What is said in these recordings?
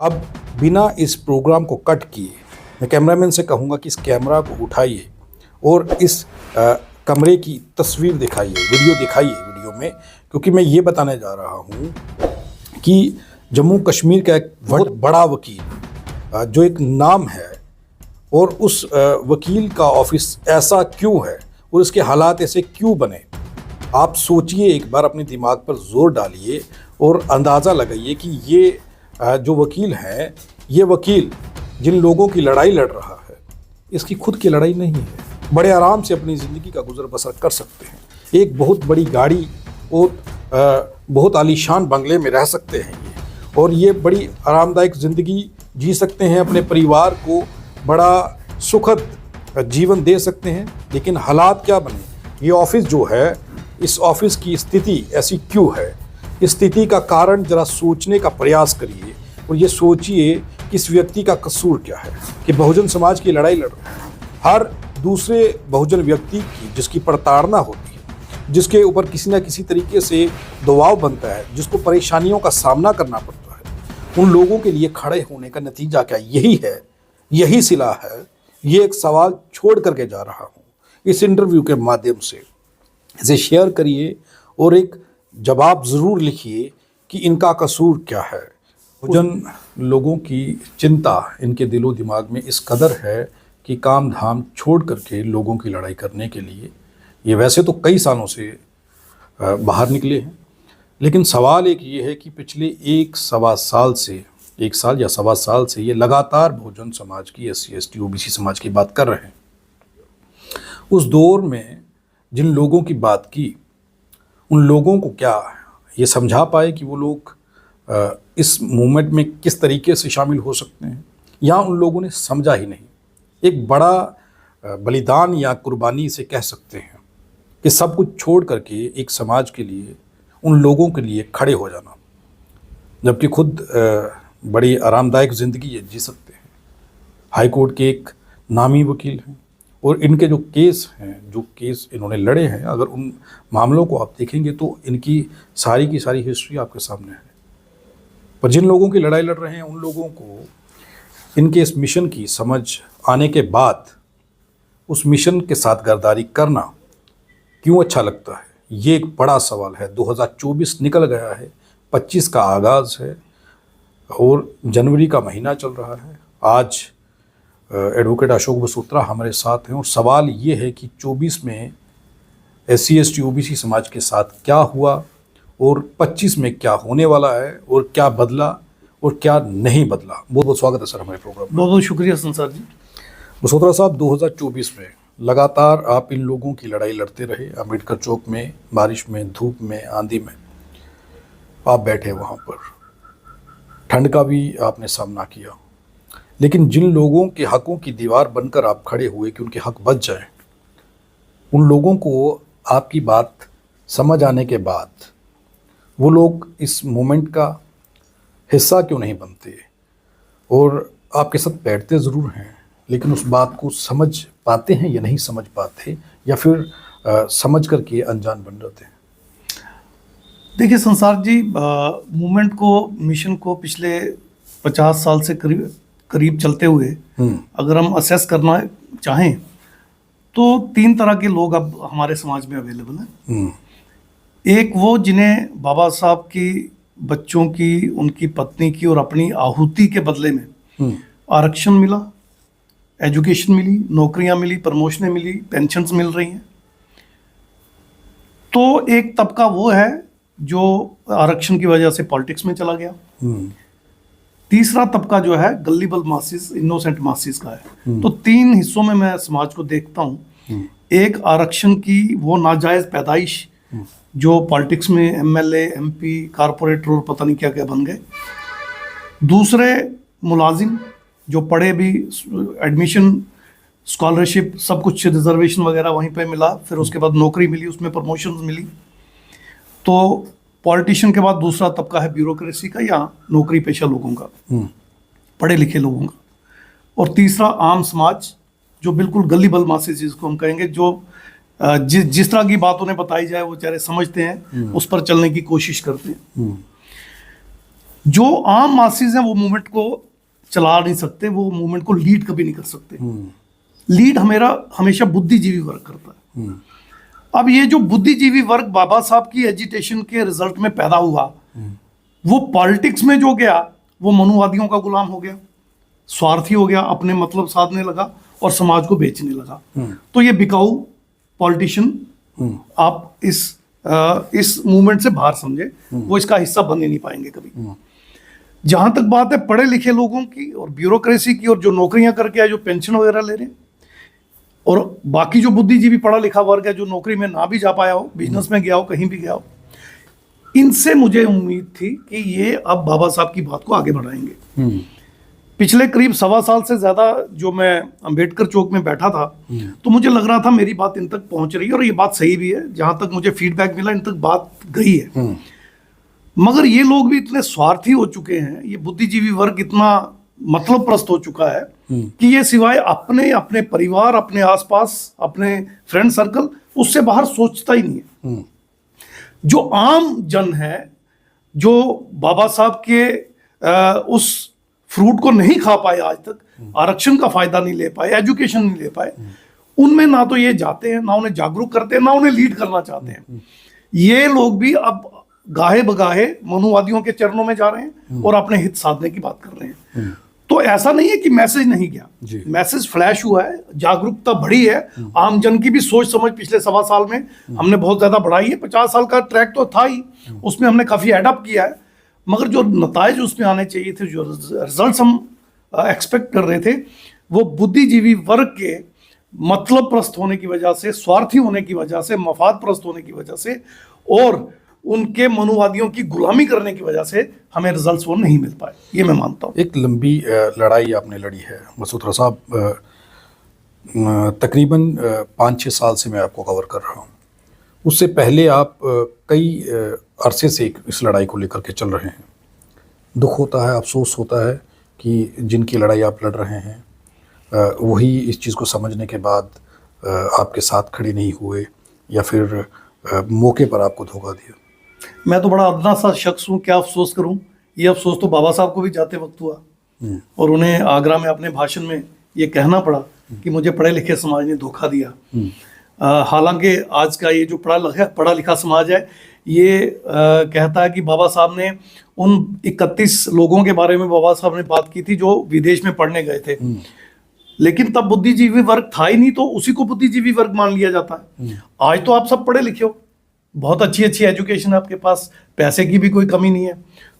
अब बिना इस प्रोग्राम को कट किए मैं कैमरामैन से कहूँगा कि इस कैमरा को उठाइए और इस कमरे की तस्वीर दिखाइए, वीडियो दिखाइए वीडियो में, क्योंकि मैं ये बताने जा रहा हूँ कि जम्मू कश्मीर का एक बहुत बड़ा वकील जो एक नाम है और उस वकील का ऑफिस ऐसा क्यों है और उसके हालात ऐसे क्यों बने। आप सोचिए, एक बार अपने दिमाग पर जोर डालिए और अंदाज़ा लगाइए कि ये जो वकील है, ये वकील जिन लोगों की लड़ाई लड़ रहा है, इसकी खुद की लड़ाई नहीं है। बड़े आराम से अपनी ज़िंदगी का गुजर बसर कर सकते हैं, एक बहुत बड़ी गाड़ी और बहुत आलीशान बंगले में रह सकते हैं ये, और ये बड़ी आरामदायक ज़िंदगी जी सकते हैं, अपने परिवार को बड़ा सुखद जीवन दे सकते हैं। लेकिन हालात क्या बने, ये ऑफिस जो है, इस ऑफिस की स्थिति ऐसी क्यों है। इस स्थिति का कारण जरा सोचने का प्रयास करिए और ये सोचिए कि इस व्यक्ति का कसूर क्या है कि बहुजन समाज की लड़ाई लड़ रहा है। हर दूसरे बहुजन व्यक्ति की जिसकी प्रताड़ना होती है, जिसके ऊपर किसी न किसी तरीके से दबाव बनता है, जिसको परेशानियों का सामना करना पड़ता है, उन लोगों के लिए खड़े होने का नतीजा क्या यही है, यही सिला है। ये एक सवाल छोड़ करके जा रहा हूँ इस इंटरव्यू के माध्यम से। इसे शेयर करिए और एक जवाब ज़रूर लिखिए कि इनका कसूर क्या है। बहुजन लोगों की चिंता इनके दिलो दिमाग में इस कदर है कि काम धाम छोड़ करके लोगों की लड़ाई करने के लिए ये वैसे तो कई सालों से बाहर निकले हैं, लेकिन सवाल एक ये है कि पिछले एक साल या सवा साल से ये लगातार बहुजन समाज की, SC ST OBC समाज की बात कर रहे हैं। उस दौर में जिन लोगों की बात की, उन लोगों को क्या ये समझा पाए कि वो लोग इस मूवमेंट में किस तरीके से शामिल हो सकते हैं, या उन लोगों ने समझा ही नहीं। एक बड़ा बलिदान या कुर्बानी से कह सकते हैं कि सब कुछ छोड़ करके एक समाज के लिए, उन लोगों के लिए खड़े हो जाना, जबकि खुद बड़ी आरामदायक ज़िंदगी ये जी सकते हैं। हाई कोर्ट के एक नामी वकील हैं और इनके जो केस इन्होंने लड़े हैं, अगर उन मामलों को आप देखेंगे तो इनकी सारी की सारी हिस्ट्री आपके सामने है। पर जिन लोगों की लड़ाई लड़ रहे हैं, उन लोगों को इनके इस मिशन की समझ आने के बाद उस मिशन के साथ गद्दारी करना क्यों अच्छा लगता है, ये एक बड़ा सवाल है। 2024 निकल गया है, 25 का आगाज़ है और जनवरी का महीना चल रहा है। आज एडवोकेट अशोक बसोत्रा हमारे साथ हैं और सवाल ये है कि 24 में SC ST OBC समाज के साथ क्या हुआ और 25 में क्या होने वाला है, और क्या बदला और क्या नहीं बदला। बहुत बहुत स्वागत है सर हमारे प्रोग्राम में। बहुत बहुत शुक्रिया संसार जी। बसोत्रा साहब, 2024 में लगातार आप इन लोगों की लड़ाई लड़ते रहे। अम्बेडकर चौक में, बारिश में, धूप में, आंधी में आप बैठे, वहाँ पर ठंड का भी आपने सामना किया, लेकिन जिन लोगों के हकों की दीवार बनकर आप खड़े हुए कि उनके हक बच जाएं, उन लोगों को आपकी बात समझ आने के बाद वो लोग इस मूवमेंट का हिस्सा क्यों नहीं बनते, और आपके साथ बैठते ज़रूर हैं लेकिन उस बात को समझ पाते हैं या नहीं समझ पाते, या फिर समझ करके अनजान बन जाते हैं। देखिए संसार जी, मूवमेंट को, मिशन को पिछले 50 साल से करीब चलते हुए अगर हम असेस करना चाहें तो 3 तरह के लोग अब हमारे समाज में अवेलेबल हैं। एक वो जिन्हें बाबा साहब की, बच्चों की, उनकी पत्नी की और अपनी आहुति के बदले में आरक्षण मिला, एजुकेशन मिली, नौकरियां मिली, प्रमोशनें मिली, पेंशन्स मिल रही हैं। तो एक तबका वो है जो आरक्षण की वजह से पॉलिटिक्स में चला गया। तीसरा तबका जो है गल्लीबल मासिस, इनोसेंट मासिस का है। तो 3 हिस्सों में मैं समाज को देखता हूँ। एक आरक्षण की वो नाजायज पैदाइश जो पॉलिटिक्स में MLA, MP, कारपोरेटर और पता नहीं क्या क्या बन गए। दूसरे मुलाजिम जो पढ़े भी, एडमिशन, स्कॉलरशिप, सब कुछ, रिजर्वेशन वगैरह वहीं पे मिला, फिर उसके बाद नौकरी मिली, उसमें प्रमोशंस मिली। तो पॉलिटिशियन के बाद दूसरा तबका है ब्यूरोक्रेसी का या नौकरी पेशा लोगों का, पढ़े लिखे लोगों का। और तीसरा आम समाज जो बिल्कुल गली बल मासिस जिसको हम कहेंगे, जो जिस तरह की बात उन्हें बताई जाए वो बेचारे समझते हैं, उस पर चलने की कोशिश करते हैं। जो आम मासिस हैं वो मूवमेंट को चला नहीं सकते, वो मूवमेंट को लीड कभी नहीं कर सकते। लीड हमेशा बुद्धिजीवी वर्ग करता है। अब ये जो बुद्धिजीवी वर्ग बाबा साहब की एजिटेशन के रिजल्ट में पैदा हुआ, वो पॉलिटिक्स में जो गया वो मनुवादियों का गुलाम हो गया, स्वार्थी हो गया, अपने मतलब साधने लगा और समाज को बेचने लगा। तो ये बिकाऊ पॉलिटिशियन आप इस मूवमेंट से बाहर समझे, वो इसका हिस्सा बन ही नहीं पाएंगे कभी। जहां तक बात है पढ़े लिखे लोगों की और ब्यूरोक्रेसी की, और जो नौकरियां करके आए, जो पेंशन वगैरह ले रहे हैं, और बाकी जो बुद्धिजीवी पढ़ा लिखा वर्ग है जो नौकरी में ना भी जा पाया हो, बिजनेस में गया हो, कहीं भी गया हो, इनसे मुझे उम्मीद थी कि ये अब बाबा साहब की बात को आगे बढ़ाएंगे। पिछले करीब 1.25 साल से ज्यादा जो मैं अंबेडकर चौक में बैठा था, तो मुझे लग रहा था मेरी बात इन तक पहुंच रही है, और ये बात सही भी है। जहां तक मुझे फीडबैक मिला इन तक बात गई है। मगर ये लोग भी इतने स्वार्थी हो चुके हैं, ये बुद्धिजीवी वर्ग इतना मतलब प्रस्त हो चुका है कि ये सिवाय अपने परिवार, अपने आसपास, अपने फ्रेंड सर्कल, उससे बाहर सोचता ही नहीं है। जो आम जन है, जो बाबा साहब के उस फ्रूट को नहीं खा पाए आज तक, आरक्षण का फायदा नहीं ले पाए, एजुकेशन नहीं ले पाए, उनमें ना तो ये जाते हैं, ना उन्हें जागरूक करते हैं, ना उन्हें लीड करना चाहते हैं। ये लोग भी अब गाहे बगाहे मनुवादियों के चरणों में जा रहे हैं और अपने हित साधने की बात कर रहे हैं। तो ऐसा नहीं है कि मैसेज नहीं गया, मैसेज फ्लैश हुआ है, जागरूकता बढ़ी है, आम जन की भी सोच समझ पिछले 1.25 साल में हमने बहुत ज्यादा बढ़ाई है। 50 साल का ट्रैक तो था ही, उसमें हमने काफी एडप्ट किया है, मगर जो नताइज उसमें आने चाहिए थे, जो रिजल्ट हम एक्सपेक्ट कर रहे थे, वो बुद्धिजीवी वर्ग के मतलब प्रस्त होने की वजह से, स्वार्थी होने की वजह से, मफाद प्रस्त होने की वजह से और उनके मनुवादियों की गुलामी करने की वजह से हमें रिजल्ट्स वो नहीं मिल पाए, ये मैं मानता हूँ। एक लंबी लड़ाई आपने लड़ी है मसूद रज़ा साहब, तकरीबन 5-6 साल से मैं आपको कवर कर रहा हूँ। उससे पहले आप कई अरसे से इस लड़ाई को लेकर के चल रहे हैं। दुख होता है, अफसोस होता है कि जिनकी लड़ाई आप लड़ रहे हैं वही इस चीज़ को समझने के बाद आपके साथ खड़े नहीं हुए, या फिर मौके पर आपको धोखा दिया। मैं तो बड़ा अदना सा शख्स हूँ, क्या अफसोस करूँ। ये अफसोस तो बाबा साहब को भी जाते वक्त हुआ, और उन्हें आगरा में अपने भाषण में ये कहना पड़ा कि मुझे पढ़े लिखे समाज ने धोखा दिया। हालांकि आज का ये जो पढ़ा लिखा समाज है, ये कहता है कि बाबा साहब ने उन 31 लोगों के बारे में बाबा साहब ने बात की थी जो विदेश में पढ़ने गए थे, लेकिन तब बुद्धिजीवी वर्ग था ही नहीं, तो उसी को बुद्धिजीवी वर्ग मान लिया जाता है। आज तो आप सब पढ़े लिखे हो, बहुत अच्छी अच्छी एजुकेशन है आपके पास, पैसे की भी कोई कमी नहीं है,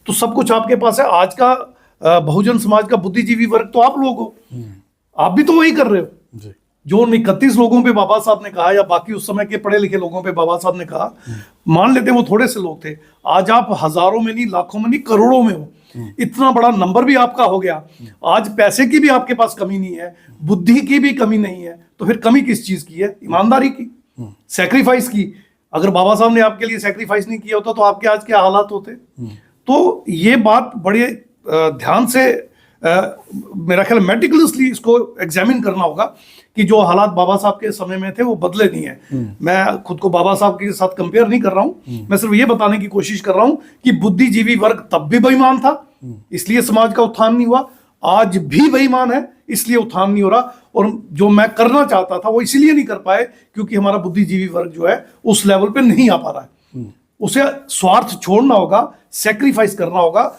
तो सब कुछ आपके पास है। आज का बहुजन समाज का बुद्धिजीवी वर्ग तो आप लोग हो, आप भी तो वही कर रहे हो जो 31 लोगों पे बाबा साहब ने कहा, या बाकी उस समय के पढ़े लिखे लोगों पे बाबा साहब ने कहा। मान लेते वो थोड़े से लोग थे, आज आप हजारों में नहीं, लाखों में नहीं, करोड़ों में हो। इतना बड़ा नंबर भी आपका हो गया। आज पैसे की भी आपके पास कमी नहीं है, बुद्धि की भी कमी नहीं है, तो फिर कमी किस चीज की है? ईमानदारी की, सैक्रिफाइस की। अगर बाबा साहब ने आपके लिए सैक्रिफाइस नहीं किया होता तो आपके आज क्या हालात होते? तो ये बात बड़े ध्यान से मेरा ख्याल मेटिकुलसली इसको एग्जामिन करना होगा कि जो हालात बाबा साहब के समय में थे वो बदले नहीं है। मैं खुद को बाबा साहब के साथ कंपेयर नहीं कर रहा हूं, मैं सिर्फ ये बताने की कोशिश कर रहा हूं कि बुद्धिजीवी वर्ग तब भी बेईमान था, इसलिए समाज का उत्थान नहीं हुआ। आज भी बेईमान है, इसलिए उत्थान नहीं हो रहा। और जो मैं करना चाहता था वो इसीलिए नहीं कर पाए क्योंकि हमारा बुद्धिजीवी वर्ग जो है उस लेवल पे नहीं आ पा रहा है। उसे स्वार्थ छोड़ना होगा, सेक्रीफाइस करना होगा,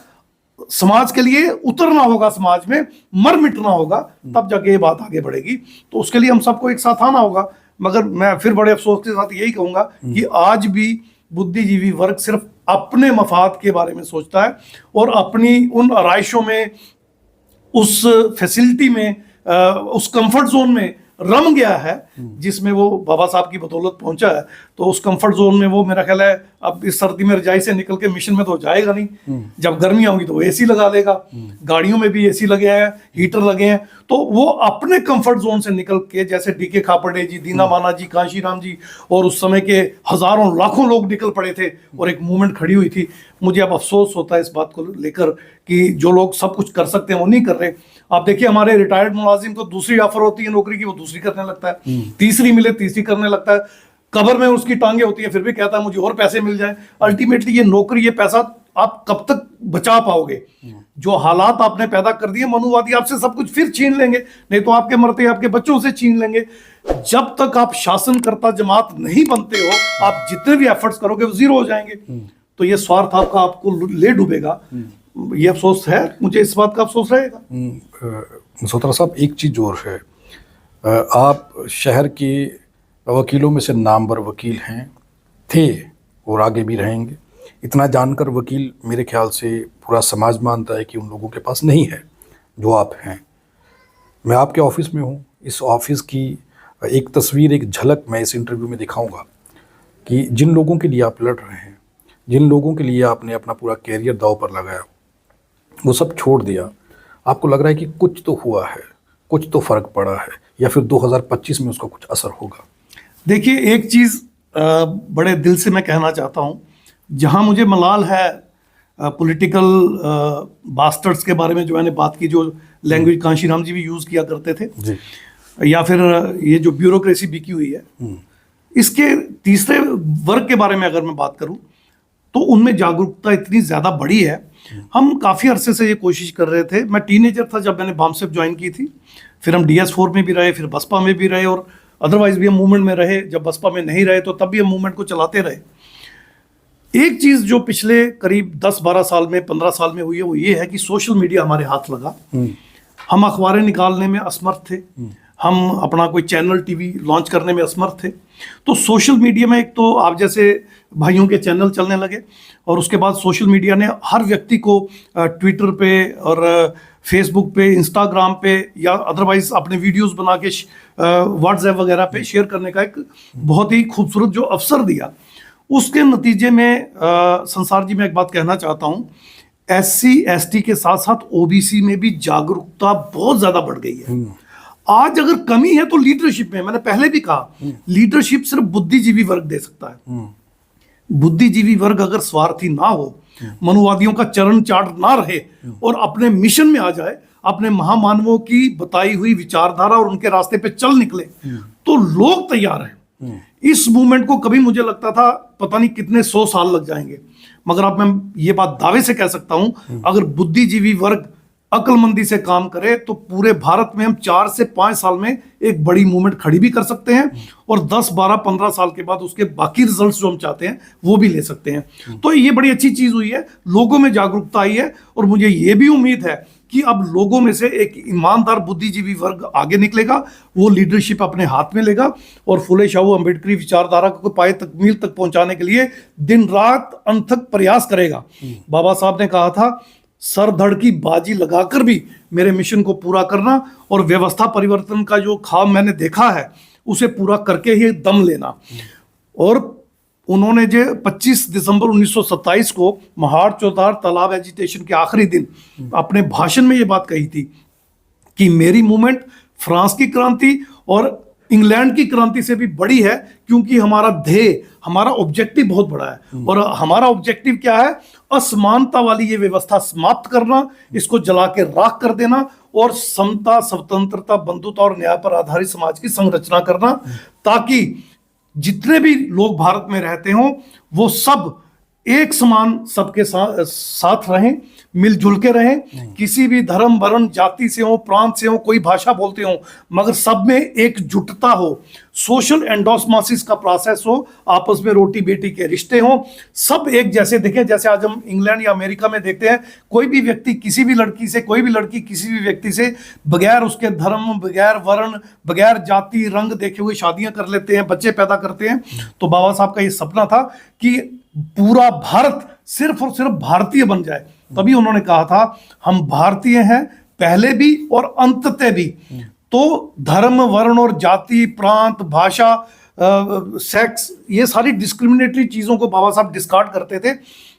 समाज के लिए उतरना होगा, समाज में मर मिटना होगा, तब जाके ये बात आगे बढ़ेगी। तो उसके लिए हम सबको एक साथ आना होगा। मगर मैं फिर बड़े अफसोस के साथ यही कहूंगा कि आज भी बुद्धिजीवी वर्ग सिर्फ अपने मफाद के बारे में सोचता है और अपनी उन आराइशों में, उस फैसिलिटी में, उस कंफर्ट जोन में रम गया है जिसमें वो बाबा साहब की बदौलत पहुंचा है। तो उस कंफर्ट जोन में वो, मेरा ख्याल है, अब इस सर्दी में रजाई से निकल के मिशन में तो जाएगा नहीं। जब गर्मियां होंगी तो वो एसी लगा लेगा, गाड़ियों में भी एसी लगे हैं, हीटर लगे हैं, तो वो अपने कंफर्ट जोन से निकल के, जैसे डीके खापड़े जी, दीना माना जी, कांशीराम जी और उस समय के हजारों लाखों लोग निकल पड़े थे और एक मूवमेंट खड़ी हुई थी। मुझे अब अफसोस होता है इस बात को लेकर कि जो लोग सब कुछ कर सकते हैं वो नहीं कर रहे। आप देखिए, हमारे रिटायर्ड मुलाजिम को दूसरी ऑफर होती है नौकरी की, वो दूसरी करने लगता है, तीसरी मिले तीसरी करने लगता है, कब्र में उसकी टांगे होती है फिर भी कहता है मुझे और पैसे मिल जाए। अल्टीमेटली ये नौकरी, ये पैसा आप कब तक बचा पाओगे? जो हालात आपने पैदा कर दिए, मनुवादी आपसे सब कुछ फिर छीन लेंगे, नहीं तो आपके मरते आपके बच्चों से छीन लेंगे। जब तक आप शासनकर्ता जमात नहीं बनते हो, आप जितने भी एफर्ट्स करोगे वो जीरो हो जाएंगे। तो ये स्वार्थ आपका आपको ले डूबेगा। ये अफसोस है, मुझे इस बात का अफसोस रहेगा। मल्होत्रा साहब, एक चीज़ और है, आप शहर के वकीलों में से नामवर वकील हैं, थे और आगे भी रहेंगे। इतना जानकर वकील मेरे ख्याल से पूरा समाज मानता है कि उन लोगों के पास नहीं है जो आप हैं। मैं आपके ऑफिस में हूँ, इस ऑफिस की एक तस्वीर, एक झलक मैं इस इंटरव्यू में दिखाऊंगा कि जिन लोगों के लिए आप लड़ रहे हैं, जिन लोगों के लिए आपने अपना पूरा कैरियर दांव पर लगाया, वो सब छोड़ दिया। आपको लग रहा है कि कुछ तो हुआ है, कुछ तो फ़र्क पड़ा है, या फिर 2025 में उसका कुछ असर होगा? देखिए, एक चीज़ बड़े दिल से मैं कहना चाहता हूँ, जहाँ मुझे मलाल है पॉलिटिकल बास्टर्ड्स के बारे में जो मैंने बात की, जो लैंग्वेज कांशीराम जी भी यूज़ किया करते थे जी। या फिर ये जो ब्यूरोक्रेसी बिकी हुई है, इसके तीसरे वर्ग के बारे में अगर मैं बात करूं तो उनमें जागरूकता इतनी ज़्यादा बढ़ी है। हम काफ़ी अरसे से ये कोशिश कर रहे थे। मैं टीनेजर था जब मैंने बामसेफ ज्वाइन की थी, फिर हम DS4 में भी रहे, फिर बसपा में भी रहे, और अदरवाइज भी हम मूवमेंट में रहे। जब बसपा में नहीं रहे तो तब भी हम मूवमेंट को चलाते रहे। एक चीज़ जो पिछले करीब 10-12 साल में, 15 साल में हुई है, वो ये है कि सोशल मीडिया हमारे हाथ लगा। हम अखबारें निकालने में असमर्थ थे, हम अपना कोई चैनल टीवी लॉन्च करने में असमर्थ थे। तो सोशल मीडिया में एक तो आप जैसे भाइयों के चैनल चलने लगे, और उसके बाद सोशल मीडिया ने हर व्यक्ति को ट्विटर पे और फेसबुक पे, इंस्टाग्राम पे, या अदरवाइज अपने वीडियोस बना के व्हाट्सएप वगैरह पे शेयर करने का एक बहुत ही खूबसूरत जो अवसर दिया। उसके नतीजे में संसार जी, मैं एक बात कहना चाहता हूँ, SC ST के साथ साथ OBC में भी जागरूकता बहुत ज़्यादा बढ़ गई है। आज अगर कमी है तो लीडरशिप में, मैंने पहले भी कहा, लीडरशिप सिर्फ बुद्धिजीवी वर्ग दे सकता है। बुद्धिजीवी वर्ग अगर स्वार्थी ना हो, मनुवादियों का चरण चाट ना रहे और अपने मिशन में आ जाए, अपने महामानवों की बताई हुई विचारधारा और उनके रास्ते पे चल निकले, तो लोग तैयार हैं। इस मूवमेंट को कभी मुझे लगता था पता नहीं कितने 100 साल लग जाएंगे, मगर अब मैं ये बात दावे से कह सकता हूं, अगर बुद्धिजीवी वर्ग अक्लमंदी से काम करे तो पूरे भारत में हम 4 से 5 साल में एक बड़ी मूवमेंट खड़ी भी कर सकते हैं, और 10, 12, 15 साल के बाद उसके बाकी रिजल्ट्स जो हम चाहते हैं वो भी ले सकते हैं। तो ये बड़ी अच्छी चीज हुई है, लोगों में जागरूकता आई है, और मुझे ये भी उम्मीद है कि अब लोगों में से एक ईमानदार बुद्धिजीवी वर्ग आगे निकलेगा, वो लीडरशिप अपने हाथ में लेगा, और फुले शाहू अम्बेडकरी विचारधारा को पाए तकमील तक पहुंचाने के लिए दिन रात अनथक प्रयास करेगा। बाबा साहब ने कहा था, सर धड़ की बाजी लगाकर भी मेरे मिशन को पूरा करना, और व्यवस्था परिवर्तन का जो ख्वाब मैंने देखा है उसे पूरा करके ही दम लेना। और उन्होंने जो 25 दिसंबर 1927 को महाड़ चौधार तालाब एजिटेशन के आखिरी दिन अपने भाषण में ये बात कही थी कि मेरी मूवमेंट फ्रांस की क्रांति और इंग्लैंड की क्रांति से भी बड़ी है, क्योंकि हमारा ध्येय, हमारा ऑब्जेक्टिव बहुत बड़ा है। और हमारा ऑब्जेक्टिव क्या है? असमानता वाली ये व्यवस्था समाप्त करना, इसको जला के राख कर देना, और समता, स्वतंत्रता, बंधुता और न्याय पर आधारित समाज की संरचना करना, ताकि जितने भी लोग भारत में रहते हों वो सब एक समान सबके साथ रहें, मिलजुल के रहें, किसी भी धर्म, वर्ण, जाति से हो, प्रांत से हो, कोई भाषा बोलते हो, मगर सब में एकजुटता हो, सोशल एंडोस्मोसिस का प्रोसेस हो, आपस में रोटी बेटी के रिश्ते हो, सब एक जैसे दिखे। जैसे आज हम इंग्लैंड या अमेरिका में देखते हैं, कोई भी व्यक्ति किसी भी लड़की से, कोई भी लड़की किसी भी व्यक्ति से बगैर उसके धर्म, बगैर वर्ण, बगैर जाति रंग देखे हुए शादियां कर लेते हैं, बच्चे पैदा करते हैं। तो बाबा साहब का ये सपना था कि पूरा भारत सिर्फ और सिर्फ भारतीय बन जाए। तभी उन्होंने कहा था, हम भारतीय हैं पहले भी और अंततः भी। तो धर्म, वर्ण और जाति, प्रांत, भाषा, सेक्स, ये सारी डिस्क्रिमिनेटरी चीजों को बाबा साहब डिस्कार्ड करते थे।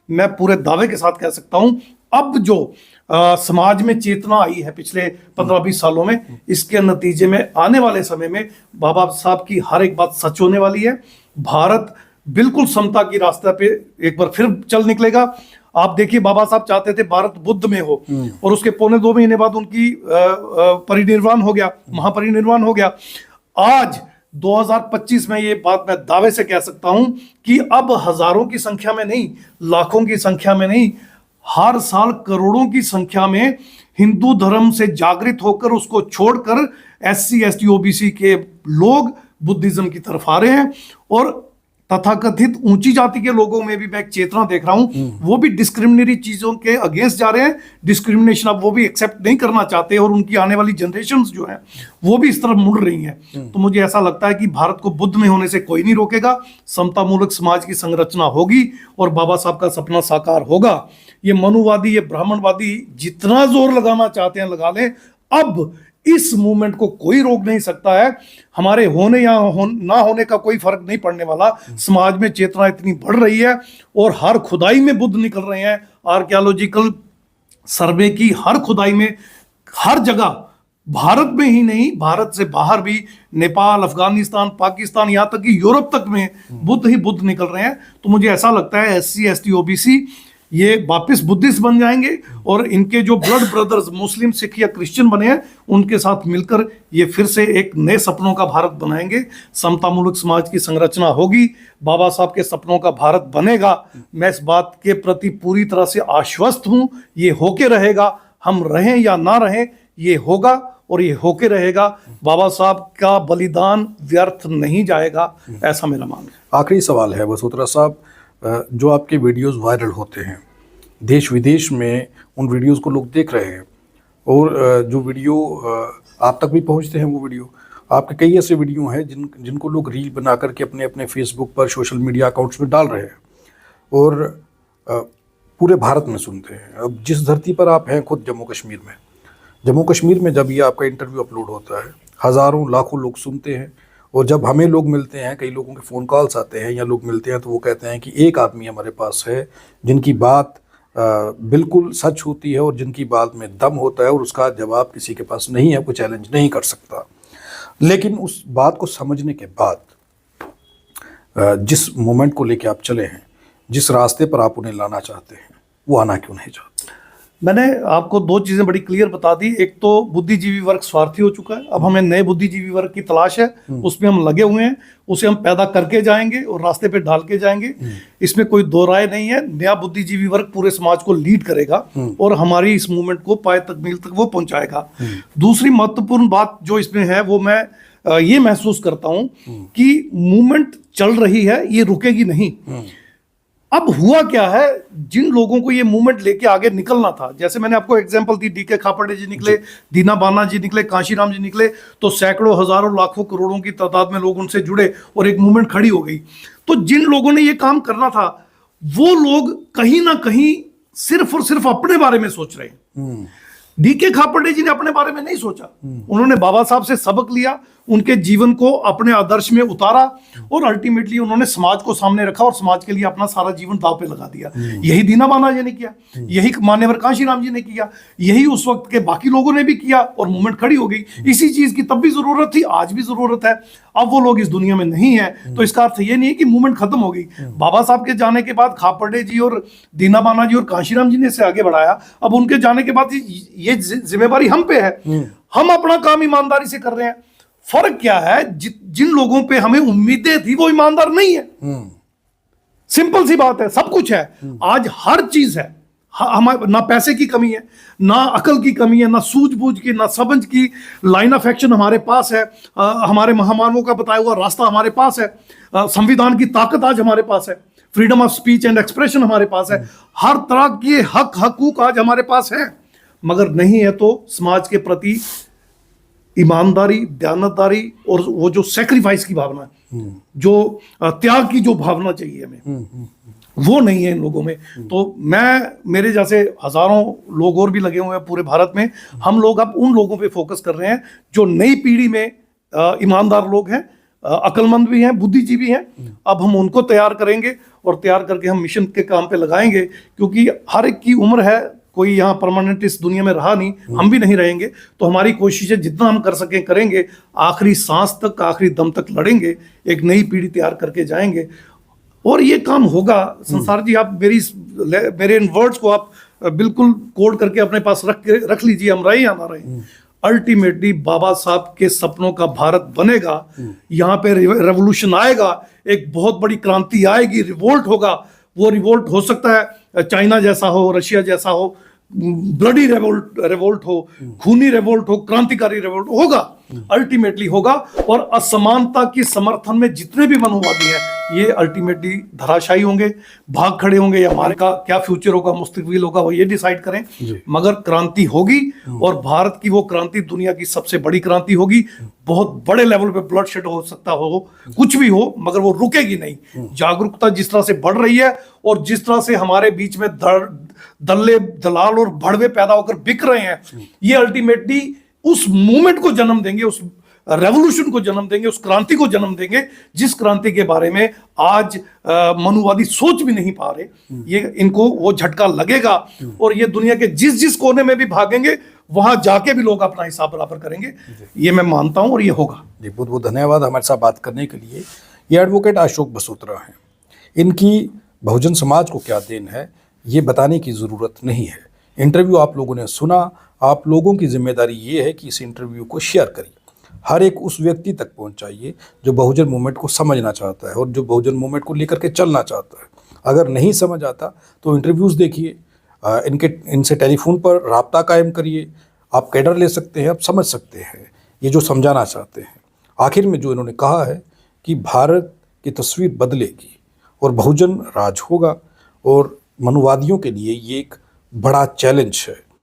मैं पूरे दावे के साथ कह सकता हूं, अब जो समाज में चेतना आई है पिछले 15-20 सालों में, इसके नतीजे में आने वाले समय में बाबा साहब की हर एक बात सच होने वाली है। भारत बिल्कुल समता की रास्ते पे एक बार फिर चल निकलेगा। आप देखिए, बाबा साहब चाहते थे भारत बुद्ध में हो, और उसके 2.25 महीने बाद उनकी परिनिर्वाण हो गया, महापरिनिर्वाण हो गया। आज 2025 में ये बात मैं दावे से कह सकता हूं कि अब हजारों की संख्या में नहीं, लाखों की संख्या में नहीं, हर साल करोड़ों की संख्या में हिंदू धर्म से जागृत होकर उसको छोड़कर SC ST OBC के लोग बुद्धिज्म की तरफ आ रहे हैं। और तथाकथित ऊंची जाति के लोगों में भी मैं एक चेतना देख रहा हूं, वो भी डिस्क्रिमिनरी चीजों के अगेंस्ट जा रहे हैं। डिस्क्रिमिनेशन अब वो भी एक्सेप्ट नहीं करना चाहते और उनकी आने वाली जनरेशंस जो हैं वो भी इस तरफ मुड़ रही हैं। तो मुझे ऐसा लगता है कि भारत को बुद्ध में होने से कोई नहीं रोकेगा। समतामूलक समाज की संरचना होगी और बाबा साहब का सपना साकार होगा। ये मनुवादी, ये ब्राह्मणवादी जितना जोर लगाना चाहते हैं लगा लें, अब इस मूवमेंट को कोई रोक नहीं सकता है। हमारे होने या ना होने का कोई फर्क नहीं पड़ने वाला। समाज में चेतना इतनी बढ़ रही है और हर खुदाई में बुद्ध निकल रहे हैं। आर्कियोलॉजिकल सर्वे की हर खुदाई में, हर जगह, भारत में ही नहीं, भारत से बाहर भी, नेपाल, अफगानिस्तान, पाकिस्तान, यहाँ तक कि यूरोप तक में बुद्ध ही बुद्ध निकल रहे हैं। तो मुझे ऐसा लगता है SC ST OBC ये वापस बुद्धिस्ट बन जाएंगे और इनके जो ब्लड ब्रदर्स मुस्लिम, सिख या क्रिश्चियन बने हैं उनके साथ मिलकर ये फिर से एक नए सपनों का भारत बनाएंगे। समतामूलक समाज की संरचना होगी, बाबा साहब के सपनों का भारत बनेगा। मैं इस बात के प्रति पूरी तरह से आश्वस्त हूं। ये होके रहेगा, हम रहें या ना रहें, ये होगा और ये होके रहेगा। बाबा साहब का बलिदान व्यर्थ नहीं जाएगा, ऐसा मेरा मानना है। आखिरी सवाल है वसुंधरा साहब, जो आपके वीडियोस वायरल होते हैं देश विदेश में, उन वीडियोस को लोग देख रहे हैं और जो वीडियो आप तक भी पहुंचते हैं, वो वीडियो आपके कई ऐसे वीडियो हैं जिनको लोग रील बना करके अपने अपने फेसबुक पर, सोशल मीडिया अकाउंट्स में डाल रहे हैं और पूरे भारत में सुनते हैं। अब जिस धरती पर आप हैं, खुद जम्मू कश्मीर में जब ये आपका इंटरव्यू अपलोड होता है, हज़ारों लाखों लोग सुनते हैं। और जब हमें लोग मिलते हैं, कई लोगों के फ़ोन कॉल्स आते हैं या लोग मिलते हैं, तो वो कहते हैं कि एक आदमी हमारे पास है जिनकी बात बिल्कुल सच होती है और जिनकी बात में दम होता है और उसका जवाब किसी के पास नहीं है, कोई चैलेंज नहीं कर सकता। लेकिन उस बात को समझने के बाद जिस मोमेंट को लेके आप चले हैं, जिस रास्ते पर आप उन्हें लाना चाहते हैं, वो आना क्यों नहीं चाहते? मैंने आपको दो चीज़ें बड़ी क्लियर बता दी। एक तो बुद्धिजीवी वर्ग स्वार्थी हो चुका है, अब हमें नए बुद्धिजीवी वर्ग की तलाश है, उसमें हम लगे हुए हैं, उसे हम पैदा करके जाएंगे और रास्ते पे डाल के जाएंगे। इसमें कोई दो राय नहीं है। नया बुद्धिजीवी वर्ग पूरे समाज को लीड करेगा और हमारी इस मूवमेंट को पाए तकमील तक वो पहुंचाएगा। दूसरी महत्वपूर्ण बात जो इसमें है वो मैं ये महसूस करता हूं कि मूवमेंट चल रही है, ये रुकेगी नहीं। अब हुआ क्या है, जिन लोगों को ये मूवमेंट लेके आगे निकलना था, जैसे मैंने आपको एग्जांपल दी, DK खापर्डे जी निकले, दीना बाना जी निकले, कांशीराम जी निकले, तो सैकड़ों, हजारों, लाखों, करोड़ों की तादाद में लोग उनसे जुड़े और एक मूवमेंट खड़ी हो गई। तो जिन लोगों ने ये काम करना था, वो लोग कहीं ना कहीं सिर्फ और सिर्फ अपने बारे में सोच रहे हैं। DK खापर्डे जी ने अपने बारे में नहीं सोचा, उन्होंने बाबा साहब से सबक लिया, उनके जीवन को अपने आदर्श में उतारा और अल्टीमेटली उन्होंने समाज को सामने रखा और समाज के लिए अपना सारा जीवन दांव पे लगा दिया। यही दीना बाना जी ने किया, यही मान्यवर कांशीराम जी ने किया, यही उस वक्त के बाकी लोगों ने भी किया और मूवमेंट खड़ी हो गई। इसी चीज की तब भी जरूरत थी, आज भी जरूरत है। अब वो लोग इस दुनिया में नहीं है, तो इसका अर्थ ये नहीं है कि मूवमेंट खत्म हो गई। बाबा साहब के जाने के बाद खापर्डे जी और दीना बाना जी और कांशीराम जी ने इसे आगे बढ़ाया। अब उनके जाने के बाद ये जिम्मेवारी हम पे है, हम अपना काम ईमानदारी से कर रहे हैं। फर्क क्या है, जिन लोगों पे हमें उम्मीदें थी वो ईमानदार नहीं है। सिंपल सी बात है, सब कुछ है, आज हर चीज है। हमारे ना पैसे की कमी है, ना अकल की कमी है, ना सूझबूझ की, ना समझ की। लाइन ऑफ एक्शन हमारे पास है, हमारे महामानवों का बताया हुआ रास्ता हमारे पास है, संविधान की ताकत आज हमारे पास है, freedom of speech and expression हमारे पास है, हर तरह के हकूक आज हमारे पास है। मगर नहीं है तो समाज के प्रति ईमानदारी, दयानतदारी और वो जो सैक्रिफाइस की भावना है, जो त्याग की जो भावना चाहिए हमें, वो नहीं है इन लोगों में। तो मेरे जैसे हजारों लोग और भी लगे हुए हैं पूरे भारत में। हम लोग अब उन लोगों पे फोकस कर रहे हैं जो नई पीढ़ी में ईमानदार लोग हैं, अक्लमंद भी हैं, बुद्धिजीवी हैं। अब हम उनको तैयार करेंगे और तैयार करके हम मिशन के काम पे लगाएंगे, क्योंकि हर एक की उम्र है, कोई यहाँ परमानेंट इस दुनिया में रहा नहीं, हम भी नहीं रहेंगे। तो हमारी कोशिश है जितना हम कर सकें करेंगे, आखिरी सांस तक, आखिरी दम तक लड़ेंगे, एक नई पीढ़ी तैयार करके जाएंगे और ये काम होगा। संसार जी, आप मेरे इन वर्ड्स को आप बिल्कुल कोड करके अपने पास रख लीजिए, हम रहे या ना रहे, अल्टीमेटली बाबा साहब के सपनों का भारत बनेगा। यहाँ पे रेवोल्यूशन आएगा, एक बहुत बड़ी क्रांति आएगी, रिवोल्ट होगा। वो रिवोल्ट हो सकता है चाइना जैसा हो, रशिया जैसा हो, ब्लडी रेवोल्ट हो, खूनी रेवोल्ट हो, क्रांतिकारी रेवोल्ट होगा, अल्टीमेटली होगा। और असमानता के समर्थन में जितने भी मनुवादी हैं ये अल्टीमेटली धराशायी होंगे, भाग खड़े होंगे, या हमारे का क्या फ्यूचर होगा, मुस्तकबिल होगा, वो ये डिसाइड करें। मगर क्रांति होगी, और भारत की वो क्रांति दुनिया की सबसे बड़ी क्रांति होगी। बहुत बड़े लेवल पे ब्लड शेड हो सकता हो, कुछ भी हो, मगर वो रुकेगी नहीं। जागरूकता जिस तरह से बढ़ रही है, और जिस तरह से हमारे बीच में दल्ले दलाल और भड़वे पैदा होकर बिक रहे हैं, ये अल्टीमेटली उस मूवमेंट को जन्म देंगे, उस रेवोल्यूशन को जन्म देंगे, उस क्रांति को जन्म देंगे, जिस क्रांति के बारे में आज मनुवादी सोच भी नहीं पा रहे। ये इनको वो झटका लगेगा, और ये दुनिया के जिस जिस कोने में भी भागेंगे, वहां जाके भी लोग अपना हिसाब बराबर करेंगे। ये मैं मानता हूं, और ये होगा। जी, बहुत बहुत धन्यवाद हमारे साथ बात करने के लिए। ये एडवोकेट अशोक बसोत्रा हैं। इनकी बहुजन समाज को क्या देन है, ये बताने की ज़रूरत नहीं है। इंटरव्यू आप लोगों ने सुना, आप लोगों की जिम्मेदारी ये है कि इस इंटरव्यू को शेयर करिए, हर एक उस व्यक्ति तक पहुंचाइए जो बहुजन मूवमेंट को समझना चाहता है और जो बहुजन मूवमेंट को लेकर के चलना चाहता है। अगर नहीं समझ आता तो इंटरव्यूज़ देखिए, इनसे टेलीफोन पर राब्ता कायम करिए। आप कैडर ले सकते हैं, आप समझ सकते हैं ये जो समझाना चाहते हैं। आखिर में जो इन्होंने कहा है कि भारत की तस्वीर बदलेगी और बहुजन राज होगा, और मनुवादियों के लिए ये एक बड़ा चैलेंज है।